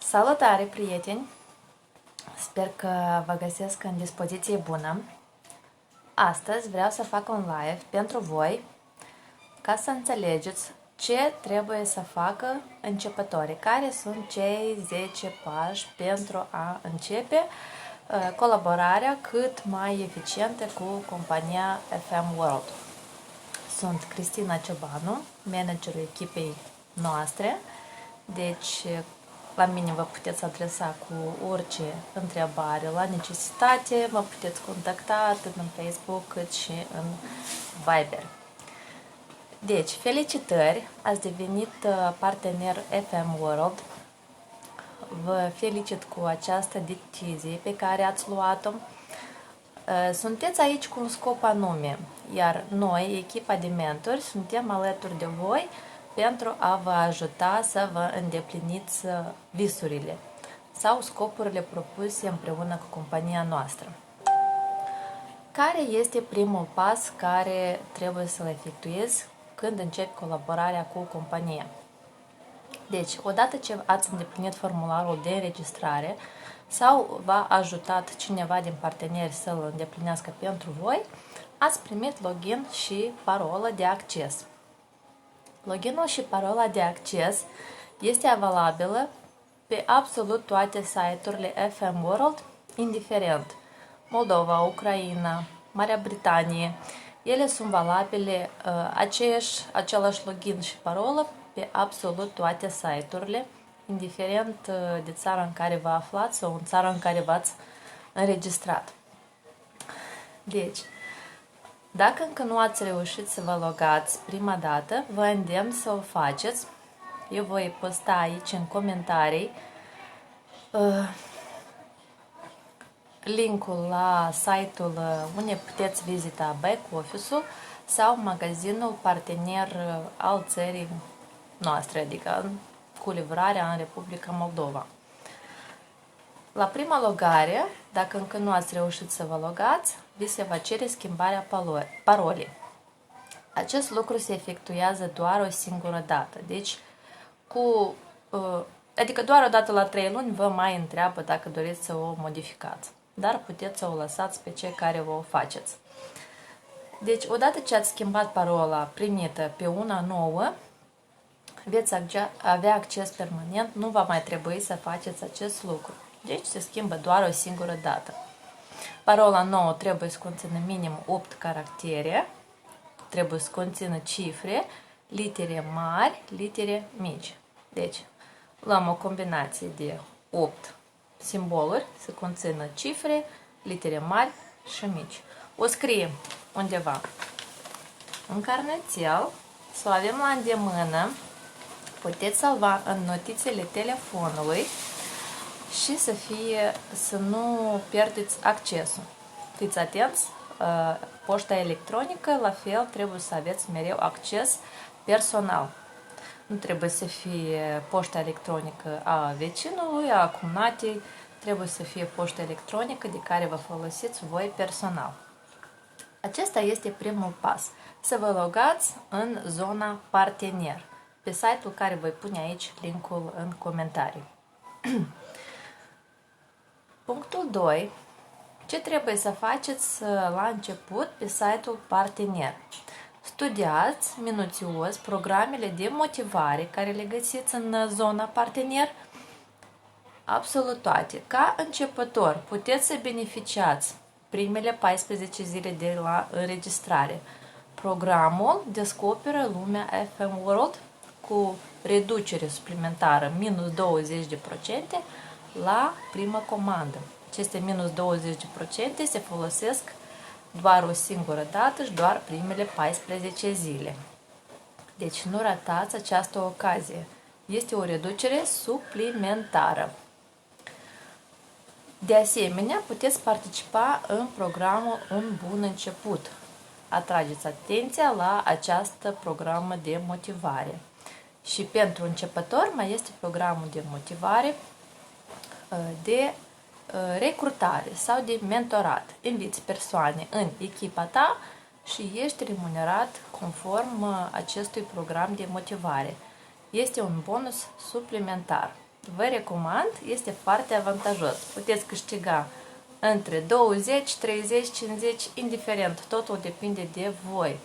Salutare, prieteni! Sper că vă găsesc în dispoziție bună. Astăzi vreau să fac un live pentru voi ca să înțelegeți ce trebuie să facă începătorii, care sunt cei 10 pași pentru a începe colaborarea cât mai eficientă cu compania FM World. Sunt Cristina Ciobanu, managerul echipei noastre, deci la mine vă puteți adresa cu orice întrebare, la necesitate, mă puteți contacta atât în Facebook cât și în Viber. Deci, felicitări, ați devenit partener FM World. Vă felicit cu această decizie pe care ați luat-o. Sunteți aici cu un scop anume, iar noi, echipa de mentori, suntem alături de voi pentru a vă ajuta să vă îndepliniți visurile sau scopurile propuse împreună cu compania noastră. Care este primul pas care trebuie să-l efectuezi când începi colaborarea cu compania? Deci, odată ce ați îndeplinit formularul de înregistrare sau v-a ajutat cineva din parteneri să-l îndeplinească pentru voi, ați primit login și parolă de acces. Loginul și parola de acces este valabilă pe absolut toate site-urile FM World, indiferent Moldova, Ucraina, Marea Britanie. Ele sunt valabile același login și parolă pe absolut toate site-urile, indiferent de țara în care vă aflați sau în țara în care v-ați înregistrat. Deci, dacă încă nu ați reușit să vă logați prima dată, vă îndemn să o faceți. Eu voi posta aici în comentarii linkul la site-ul unde puteți vizita back-office-ul sau magazinul partener al țării noastre, adică cu livrarea în Republica Moldova. La prima logare, dacă încă nu ați reușit să vă logați, vi se va cere schimbarea parolei. Acest lucru se efectuează doar o singură dată, deci adică doar o dată la 3 luni vă mai întreabă dacă doriți să o modificați, dar puteți să o lăsați pe cei care vă o faceți. Deci, odată ce ați schimbat parola primită pe una nouă, veți avea acces permanent, nu va mai trebui să faceți acest lucru. Deci se schimbă doar o singură dată. Parola nouă trebuie să conțină minim 8 caractere, trebuie să conțină cifre, litere mari, litere mici. Deci, luăm o combinație de 8 simboluri, să conțină cifre, litere mari și mici. O scriem undeva în carnețel, să o avem la îndemână, puteți salva în notițele telefonului și să nu pierdeți accesul. Fiți atenți, poșta electronică, la fel, trebuie să aveți mereu acces personal. Nu trebuie să fie poșta electronică a vecinului, a cumnatei, trebuie să fie poșta electronică de care vă folosiți voi personal. Acesta este primul pas. Să vă logați în zona partener, pe site-ul care voi pune aici linkul în comentarii. Punctul 2. Ce trebuie să faceți la început pe site-ul partener? Studiați minuțios programele de motivare care le găsiți în zona partener, absolut toate. Ca începător puteți să beneficiați primele 14 zile de la înregistrare. Programul descoperă lumea FM World cu reducere suplimentară minus 20% la prima comandă. Aceste minus 20% se folosesc doar o singură dată și doar primele 14 zile. Deci nu ratați această ocazie. Este o reducere suplimentară. De asemenea, puteți participa în programul Un bun început. Atrageți atenția la această programă de motivare. Și pentru începători mai este programul de motivare de recrutare sau de mentorat. Inviți persoane în echipa ta și ești remunerat conform acestui program de motivare. Este un bonus suplimentar. vă recomand, este foarte avantajos. Puteți câștiga între 20, 30, 50, indiferent, totul depinde de voi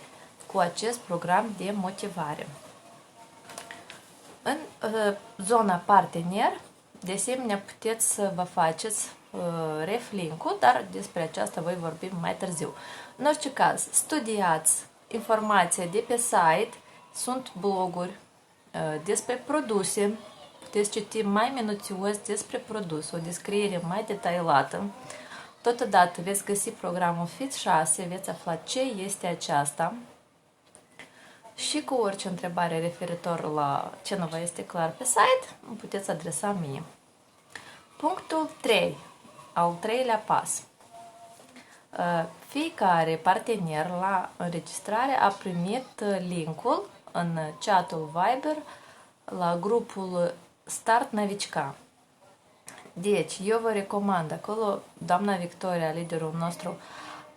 cu acest program de motivare. În zona partener, de asemenea, puteți să vă faceți ref link-ul, dar despre aceasta voi vorbi mai târziu. În orice caz, studiați informația de pe site, sunt bloguri despre produse, puteți citi mai minuțios despre produs, o descriere mai detaliată. Totodată veți găsi programul FIT 6, veți afla ce este aceasta și cu orice întrebare referitor la ce nu vă este clar pe site, îmi puteți adresa mie. Punctul 3, al treilea pas. Fiecare partener la înregistrare a primit linkul în chatul Viber la grupul Start Navica. Deci, eu vă recomand, acolo doamna Victoria, liderul nostru,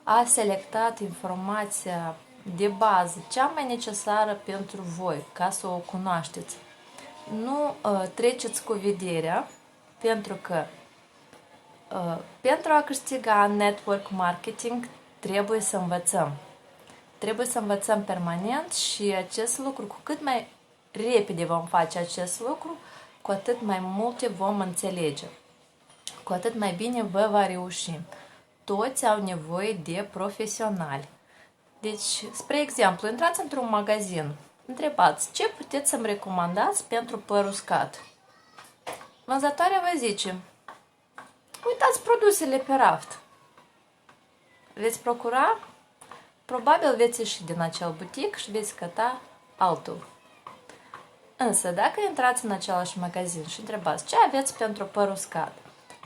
a selectat informația de bază, cea mai necesară pentru voi, ca să o cunoașteți. Nu treceți cu vederea, pentru că pentru a câștiga network marketing trebuie să învățăm. Trebuie să învățăm permanent și acest lucru, cu cât mai repede vom face acest lucru, cu atât mai multe vom înțelege. Cu atât mai bine vă va reuși. Toți au nevoie de profesionali. Deci, spre exemplu, intrați într-un magazin, întrebați ce puteți să-mi recomandați pentru păr uscat. Vânzătoarea vă zice, uitați produsele pe raft. Veți procura? Probabil veți ieși din acel butic și veți căta altul. Însă, dacă intrați în același magazin și întrebați ce aveți pentru păr uscat,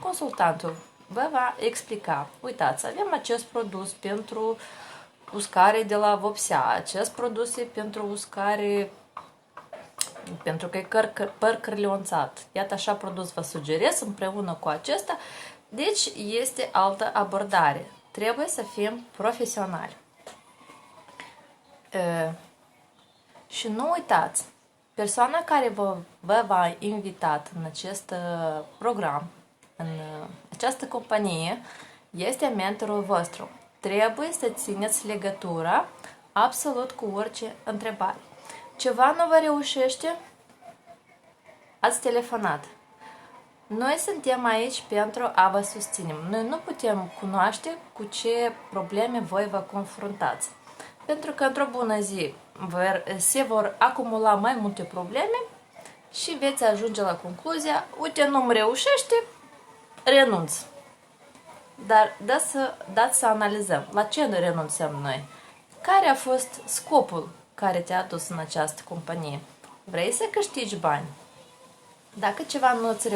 consultantul vă va explica, uitați, avem acest produs pentru uscare de la vopsea, acest produs e pentru uscare, pentru că e păr cârlionțat. Iată, așa produs vă sugerez împreună cu acesta. Deci este altă abordare. Trebuie să fim profesionali. Și nu uitați, persoana care vă va invita în acest program, în această companie, este mentorul vostru. Trebuie să țineți legătura absolut cu orice întrebare. Ceva nu vă reușește? Ați telefonat. Noi suntem aici pentru a vă susține. Noi nu putem cunoaște cu ce probleme voi vă confruntați. Pentru că într-o bună zi se vor acumula mai multe probleme și veți ajunge la concluzia, uite, nu-mi reușește, renunț. Dar dați să analizăm. La ce ne renunțăm noi? Care a fost scopul care te-a adus în această companie? Vrei să câștigi bani? Dacă ceva nu îți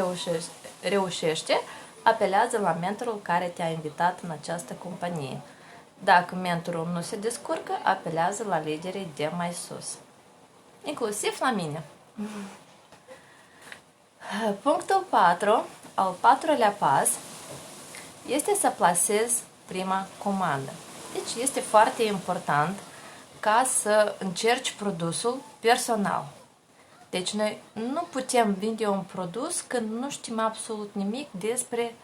reușește, apelează la mentorul care te-a invitat în această companie. Dacă mentorul nu se descurcă, apelează la liderii de mai sus. Inclusiv la mine. Punctul 4, al patrulea pas, este să plasezi prima comandă. Deci este foarte important ca să încerci produsul personal. Deci noi nu putem vinde un produs când nu știm absolut nimic despre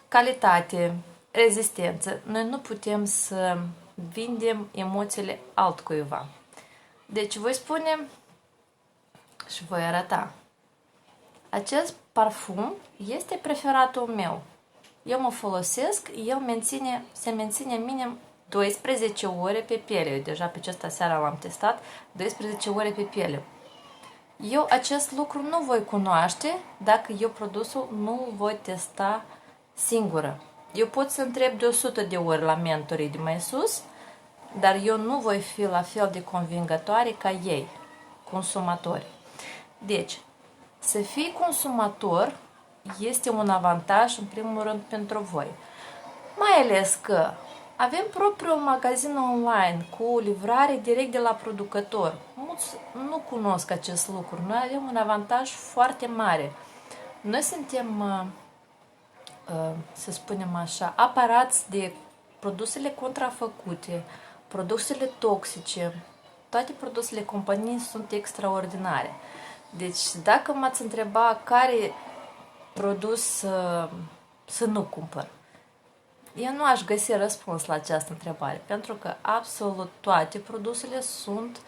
calitate, rezistență. Noi nu putem să vindem emoțiile altcuiva. Deci voi spune și voi arăta. Acest parfum este preferatul meu. Eu mă folosesc, se menține minim 12 ore pe piele. Eu deja pe acesta seara l-am testat, 12 ore pe piele. Eu acest lucru nu voi cunoaște dacă eu produsul nu îl voi testa singură. Eu pot să întreb de 100 de ori la mentorii de mai sus, dar eu nu voi fi la fel de convingătoare ca ei, consumatori. Deci, să fii consumator este un avantaj, în primul rând, pentru voi. Mai ales că avem propriul magazin online cu livrare direct de la producător. Mulți nu cunosc acest lucru. Noi avem un avantaj foarte mare. Noi suntem, să spunem așa, apărați de produsele contrafăcute, produsele toxice. Toate produsele companiei sunt extraordinare. Deci, dacă m-ați întreba care produs să nu cumpăr, eu nu aș găsi răspuns la această întrebare, pentru că absolut toate produsele sunt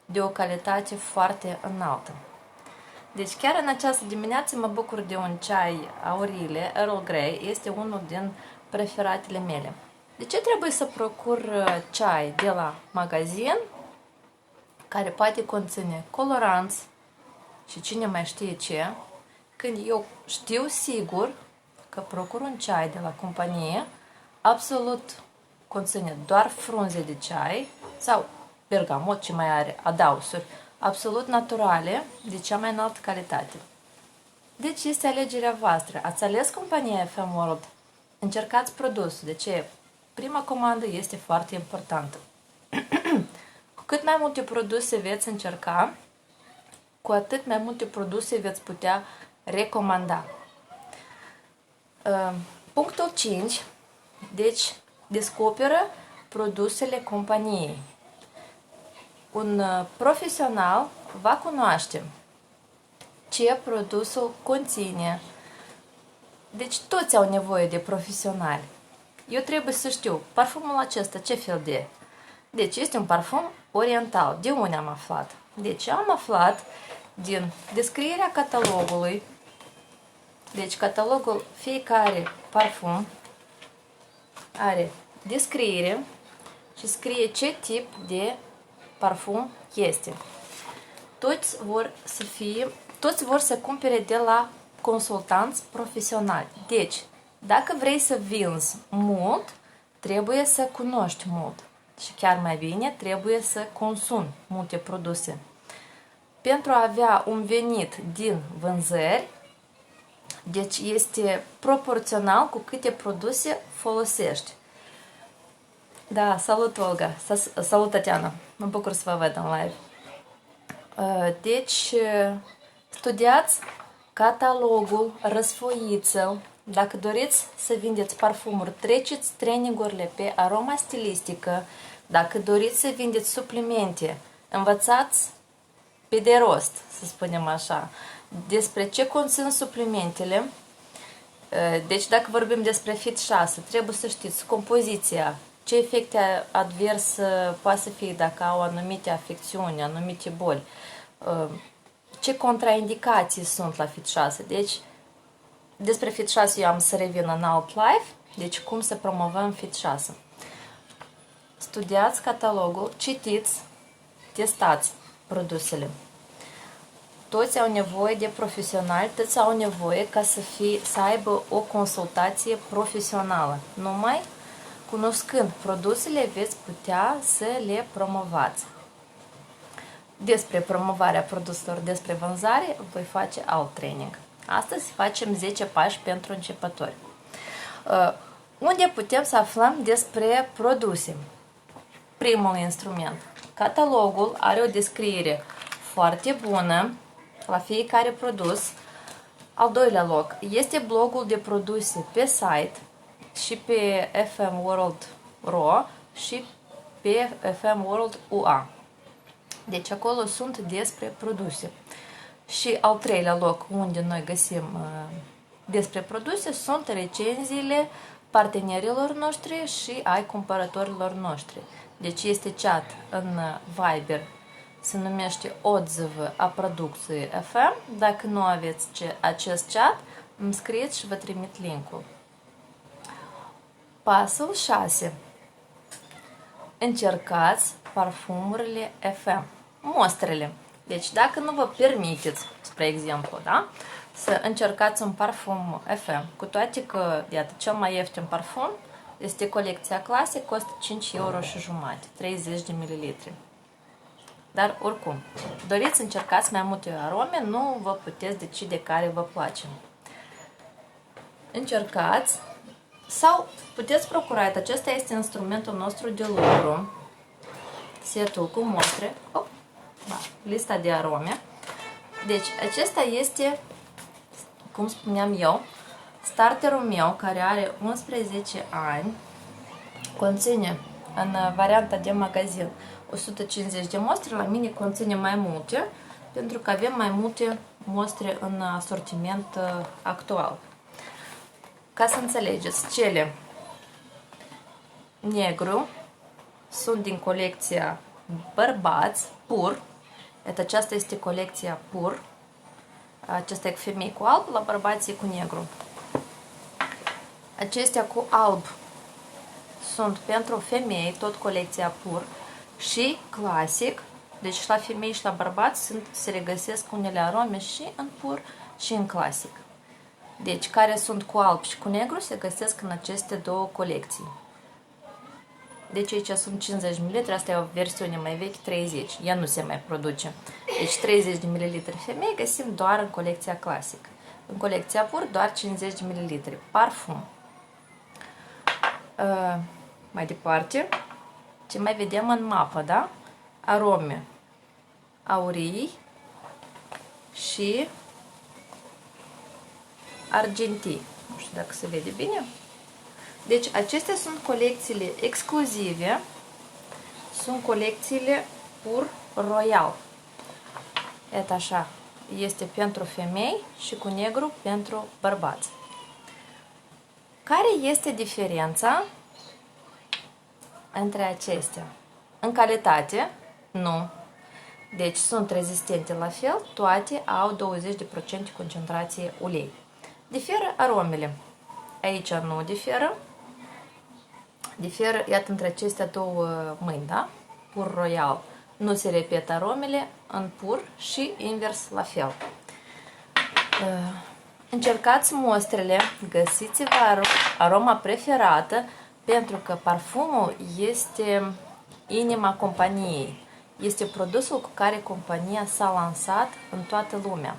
de o calitate foarte înaltă. Deci chiar în această dimineață mă bucur de un ceai Aurelie, Earl Grey, este unul din preferatele mele. De ce trebuie să procur ceai de la magazin care poate conține coloranți și cine mai știe ce, când eu știu sigur că procur un ceai de la companie absolut conține doar frunze de ceai sau bergamot, ce mai are adausuri, absolut naturale, de cea mai înaltă calitate. Deci este alegerea voastră. Ați ales compania FM World, încercați produsul. De ce? Prima comandă este foarte importantă. Cu cât mai multe produse veți încerca, cu atât mai multe produse veți putea recomanda. Punctul 5. Deci, descoperă produsele companiei. Un profesional va cunoaște ce produsul conține. Deci toți au nevoie de profesionali. Eu trebuie să știu parfumul acesta ce fel de. Deci este un parfum oriental. De unde am aflat? Deci am aflat din descrierea catalogului. Deci catalogul fiecare parfum are descriere și scrie ce tip de parfum este. Toți vor să cumpere de la consultanți profesionali. Deci, dacă vrei să vinzi mult, trebuie să cunoști mult. Și chiar mai bine, trebuie să consumi multe produse. Pentru a avea un venit din vânzări, deci este proporțional cu câte produse folosești. Da, salut Olga, salut Tatiana, mă bucur să vă văd în live. Deci, studiați catalogul, răsfoiți-l. Dacă doriți să vindeți parfumuri, treceți trainingurile pe aroma stilistică. Dacă doriți să vindeți suplimente, învățați pe de rost, să spunem așa, despre ce conțin suplimentele. Deci dacă vorbim despre Fit 6, trebuie să știți compoziția, ce efecte adverse poate să fie dacă au anumite afecțiuni, anumite boli, ce contraindicații sunt la Fit 6. Deci despre Fit 6 eu am să revin în alt live, deci cum să promovăm Fit 6. Studiați catalogul, citiți, testați produsele. Toți au nevoie de profesionali, toți au nevoie ca să aibă o consultație profesională. Numai cunoscând produsele veți putea să le promovați. Despre promovarea produselor, despre vânzare, voi face alt training. Astăzi facem 10 pași pentru începători. Unde putem să aflăm despre produse? Primul instrument. Catalogul are o descriere foarte bună la fiecare produs. Al doilea loc este blogul de produse pe site și pe FM World RO și pe FM World UA. Deci acolo sunt despre produse. Și al treilea loc unde noi găsim despre produse sunt recenziile partenerilor noștri și ai cumpărătorilor noștri. Deci este chat în Viber, se numește Отзывы a producției FM. Dacă nu aveți acest chat, îmi scrieți și vă trimit linkul. Pasul 6. Încercați parfumurile FM. Mostrele. Deci dacă nu vă permiteți, spre exemplu, da, să încercați un parfum FM, cu toate că, iată, cel mai ieftin parfum este colecția clasic, costă 5,5 euro, 30 de mililitri. Dar oricum, doriți să încercați mai multe arome, nu vă puteți decide care vă place. Încercați sau puteți procura, acesta este instrumentul nostru de lucru, setul cu mostre, lista de arome. Deci acesta este, cum spuneam eu, starterul meu care are 11 ani, conține în varianta de magazin 150 de mostre, la mine conține mai multe pentru că avem mai multe mostre în asortiment actual. Ca să înțelegeți, cele negru sunt din colecția bărbați, pur. Aceasta este colecția pur. Acesta e cu femei cu alb, la bărbații cu negru. Acestea cu alb sunt pentru femei, tot colecția pur. Și clasic, deci și la femei și la bărbați se regăsesc unele arome și în pur și în clasic. Deci, care sunt cu alb și cu negru se găsesc în aceste două colecții. Deci aici sunt 50 ml, asta e o versiune mai veche, 30, ea nu se mai produce. Deci 30 de ml femei găsim doar în colecția clasic. În colecția pur doar 50 de ml. Parfum. Mai departe, ce mai vedem în mapă, da? Arome aurii și argentii. Nu știu dacă se vede bine. Deci acestea sunt colecțiile exclusive, sunt colecțiile pur royal. Iată așa, este pentru femei și cu negru pentru bărbați. Care este diferența între acestea? În calitate, nu. Deci sunt rezistente la fel, toate au 20% concentrație ulei. Diferă aromele. Aici nu diferă. Diferă, iată, între acestea două mâini, da? Pur royal. Nu se repetă aromele în pur și invers la fel. Încercați mostrele, găsiți-vă aroma preferată, pentru că parfumul este inima companiei. Este produsul cu care compania s-a lansat în toată lumea.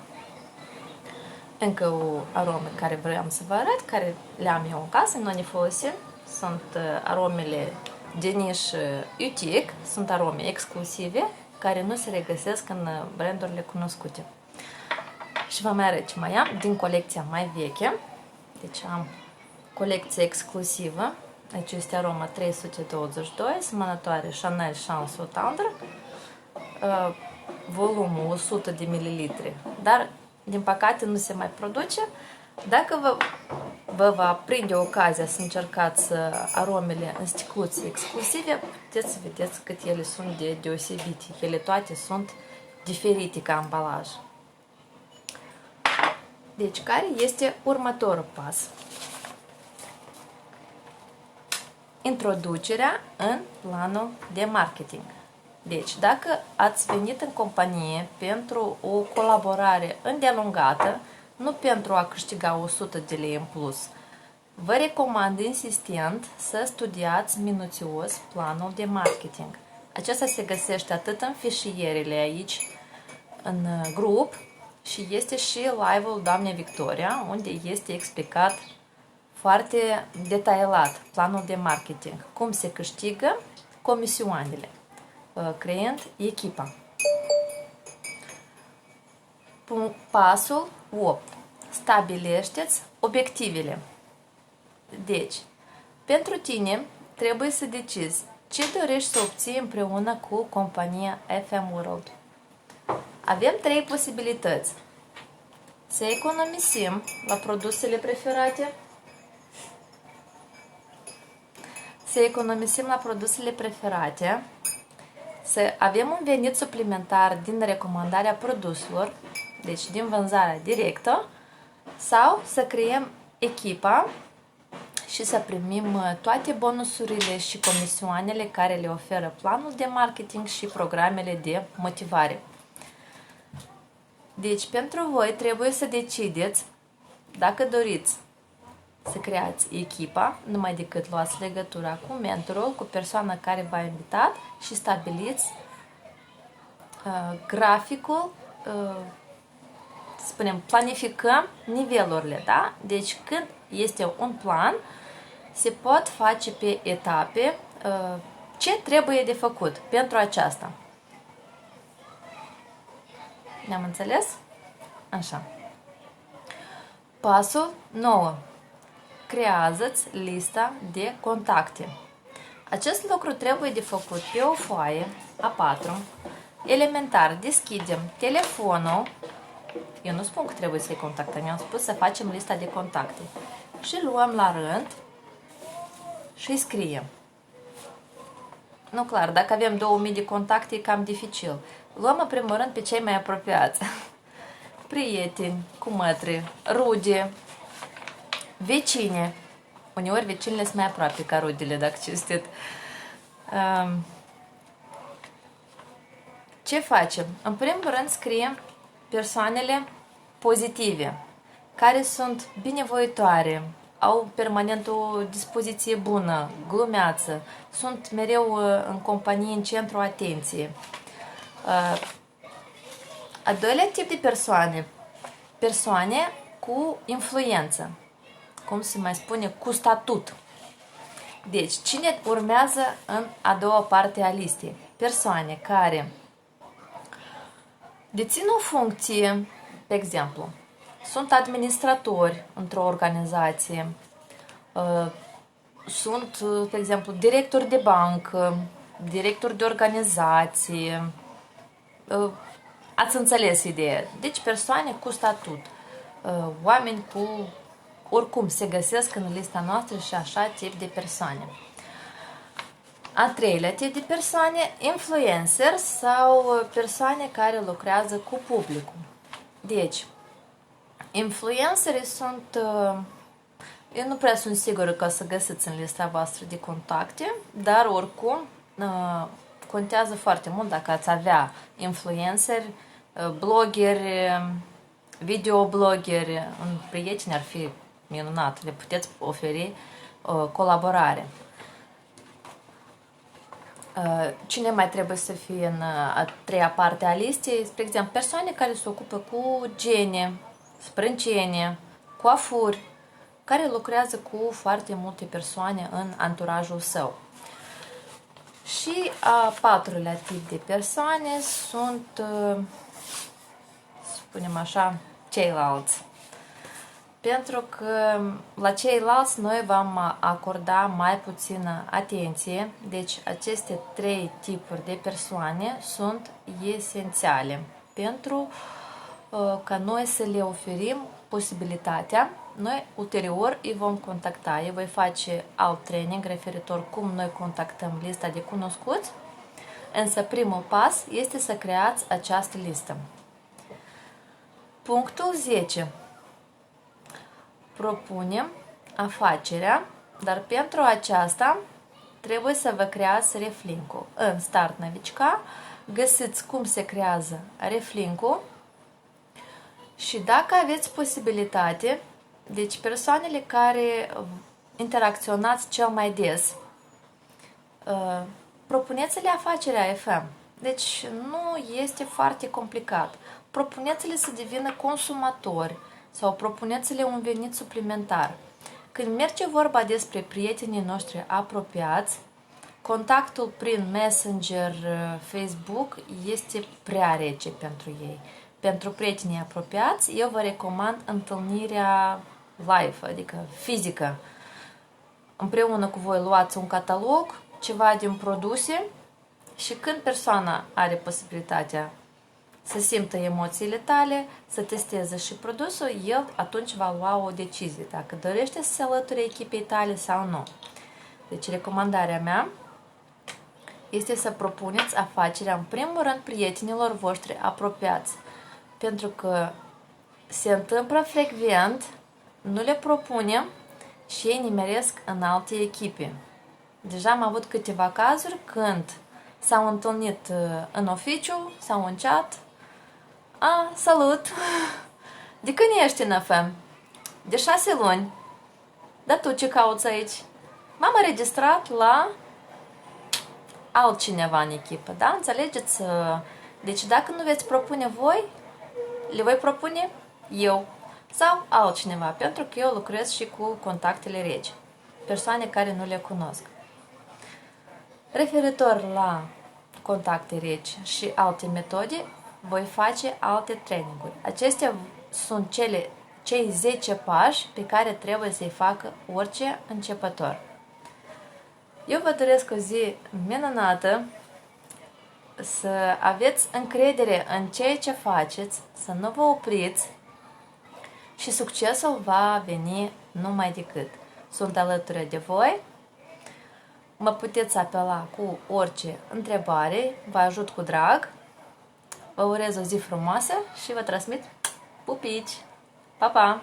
Încă o aromă care vreau să vă arăt, care le-am eu în casă, noi ne folosim, sunt aromele de nișă Utic, sunt arome exclusive, care nu se regăsesc în brandurile cunoscute. Și vă mai arăt ce mai am din colecția mai veche. Deci am colecție exclusivă. Aici este aroma 322, semănătoare Chanel Chance au Tendre, volumul 100 de ml. Dar, din păcate, nu se mai produce. Dacă vă va prinde ocazia să încercați aromele în sticluțe exclusive, puteți să vedeți cât ele sunt de deosebite. Ele toate sunt diferite ca ambalaj. Deci, care este următorul pas? Introducerea în planul de marketing. Deci, dacă ați venit în companie pentru o colaborare îndelungată, nu pentru a câștiga 100 de lei în plus, vă recomand insistent să studiați minuțios planul de marketing. Acesta se găsește atât în fișierele aici, în grup, și este și live-ul Doamnei Victoria, unde este explicat foarte detaliat planul de marketing, cum se câștigă comisioanele, creând echipa. Pasul 8. Stabilește-ți obiectivele. Deci, pentru tine trebuie să decizi ce dorești să obții împreună cu compania FM World. Avem 3 posibilități. Să economisim la produsele preferate, să avem un venit suplimentar din recomandarea produselor, deci din vânzarea directă, sau să creăm echipa și să primim toate bonusurile și comisioanele care le oferă planul de marketing și programele de motivare. Deci, pentru voi trebuie să decideți dacă doriți să creați echipa, numai decât luați legătura cu mentorul, cu persoana care v-a invitat și stabiliți graficul, spunem, planificăm nivelurile, da? Deci când este un plan, se pot face pe etape ce trebuie de făcut pentru aceasta. Ne-am înțeles? Așa. Pasul 9. Creează-ți lista de contacte. Acest lucru trebuie de făcut pe o foaie A4 Elementar, deschidem telefonul. Eu nu spun că trebuie să-i contactăm, eu am spus să facem lista de contacte. Și luăm la rând și scriem. Nu, clar, dacă avem 2000 de contacte e cam dificil. Luăm în primul rând pe cei mai apropiați. Prieteni, cumătri, rude, vecine. Uneori vecinile sunt mai aproape ca rudele, dacă cinstit. Ce facem? În primul rând scriem persoanele pozitive, care sunt binevoitoare, au permanent o dispoziție bună, glumeață, sunt mereu în companie, în centru atenției. A doilea tip de persoane, persoane cu influență, cum se mai spune, cu statut. Deci, cine urmează în a doua parte a listei? Persoane care dețin o funcție, de exemplu, sunt administratori într-o organizație, sunt, de exemplu, directori de bancă, directori de organizație. Ați înțeles ideea. Deci persoane cu statut, oameni cu, oricum se găsesc în lista noastră și așa tip de persoane. A treilea tip de persoane, influencers sau persoane care lucrează cu publicul. Deci, influencerii sunt, eu nu prea sunt sigură că o să găsiți în lista voastră de contacte, dar oricum contează foarte mult dacă ați avea influenceri, blogeri, videoblogeri, un prieten ar fi minunat, le puteți oferi colaborare. Cine mai trebuie să fie în a treia parte a listei? Spre exemplu, persoane care se ocupă cu gene, sprâncene, coafuri, care lucrează cu foarte multe persoane în anturajul său. Și a patrulea tip de persoane sunt, spunem așa, ceilalți. Pentru că la ceilalți noi vom acorda mai puțină atenție, deci aceste trei tipuri de persoane sunt esențiale pentru ca noi să le oferim posibilitatea. Noi ulterior îi vom contacta, îi voi face alt training referitor cum noi contactăm lista de cunoscuți, însă primul pas este să creați această listă. Punctul 10. Propunem afacerea, dar pentru aceasta trebuie să vă creați reflink-ul. În Start Navicica găsiți cum se creează reflink-ul și dacă aveți posibilitate, deci persoanele care interacționați cel mai des, propuneți-le afacerea FM. Deci nu este foarte complicat. Propuneți-le să devină consumatori sau propuneți-le un venit suplimentar. Când merge vorba despre prietenii noștri apropiați, contactul prin Messenger, Facebook este prea rece pentru ei. Pentru prietenii apropiați, eu vă recomand întâlnirea live, adică fizică. Împreună cu voi luați un catalog, ceva din produse și când persoana are posibilitatea să simtă emoțiile tale, să testeze și produsul, el atunci va lua o decizie dacă dorește să se alăture echipei tale sau nu. Deci recomandarea mea este să propuneți afacerea în primul rând prietenilor voștri apropiați, pentru că se întâmplă frecvent, nu le propunem și ei nimeresc în alte echipe. Deja am avut câteva cazuri când s-au întâlnit în oficiu sau în chat. Salut! De când ești în FM? De 6 luni. Dar tu ce cauți aici? M-am înregistrat la altcineva în echipă, da? Înțelegeți? Deci dacă nu veți propune voi, le voi propune eu sau altcineva, pentru că eu lucrez și cu contactele reci, persoane care nu le cunosc. Referitor la contacte reci și alte metode, voi face alte traininguri. Acestea sunt cei 10 pași pe care trebuie să-i facă orice începător. Eu vă doresc o zi minunată, să aveți încredere în ceea ce faceți, să nu vă opriți și succesul va veni numai decât. Sunt alături de voi, mă puteți apela cu orice întrebare, vă ajut cu drag, vă urez o zi frumoasă și vă transmit pupici! Pa, pa!